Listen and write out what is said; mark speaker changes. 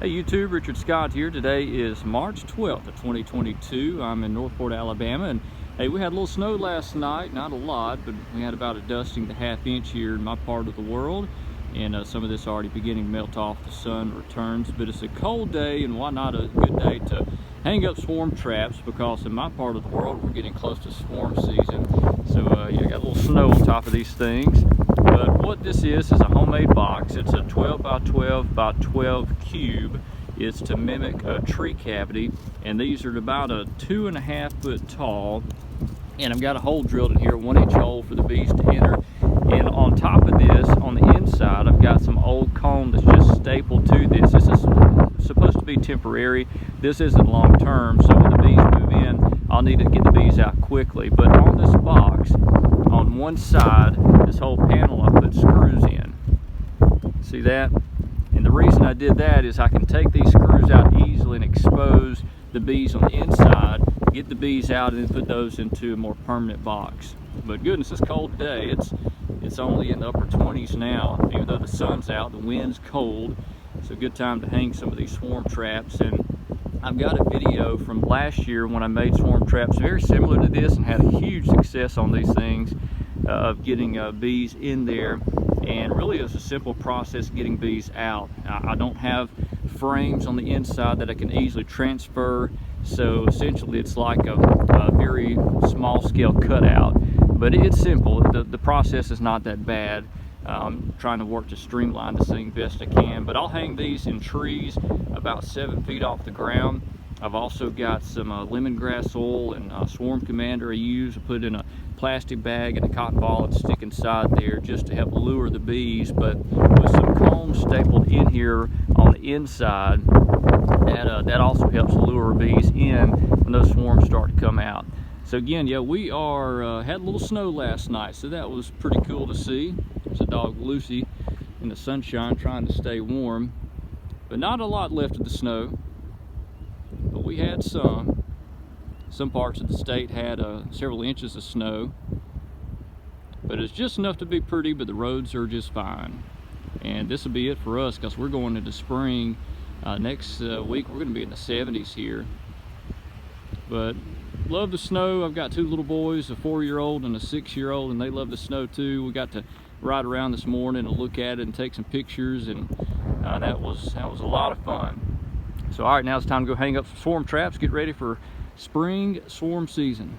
Speaker 1: Hey YouTube, Richard Scott here. Today is March 12th of 2022. I'm in Northport, Alabama, and hey, we had a little snow last night, not a lot, but we had about a dusting to half inch here in my part of the world, and some of this already beginning to melt off. The sun returns, but it's a cold day, and why not a good day to hang up swarm traps, because in my part of the world we're getting close to swarm season. So you got a little snow on top of these things. But what this is a homemade box. It's a 12 by 12 by 12 cube. It's to mimic a tree cavity, and these are about a 2.5 foot tall. And I've got a hole drilled in here, 1 inch hole for the bees to enter. And on top of this, on the inside, I've got some old comb that's just stapled to this. This is supposed to be temporary. This isn't long term, so when the bees move in, I'll need to get the bees out quickly. But on this box, on one side, this whole panel I put screws in. See that? And the reason I did that is I can take these screws out easily and expose the bees on the inside, get the bees out, and then put those into a more permanent box. But goodness, it's cold today. It's only in the upper 20s now. Even though the sun's out, the wind's cold. It's a good time to hang some of these swarm traps. And I've got a video from last year when I made swarm traps very similar to this and had a huge success on these things of getting bees in there. And really it's a simple process getting bees out. I don't have frames on the inside that I can easily transfer, so essentially it's like a very small scale cutout. But it's simple. The process is not that bad. I'm trying to work to streamline this thing best I can. But I'll hang these in trees about 7 feet off the ground. I've also got some lemongrass oil and Swarm Commander I use. I put in a plastic bag and a cotton ball and stick inside there just to help lure the bees. But with some combs stapled in here on the inside, that also helps lure bees in when those swarms start to come out. So again, yeah, we had a little snow last night, so that was pretty cool to see. There's a dog, Lucy, in the sunshine trying to stay warm. But not a lot left of the snow. But we had some. Some parts of the state had several inches of snow. But it's just enough to be pretty, but the roads are just fine. And this will be it for us, because we're going into spring. Next week we're going to be in the 70s here. But love the snow. I've got 2 little boys, a 4-year-old and a 6-year-old, and they love the snow too. We got to ride around this morning and look at it and take some pictures, and that was a lot of fun. So all right, now it's time to go hang up some swarm traps, get ready for spring swarm season.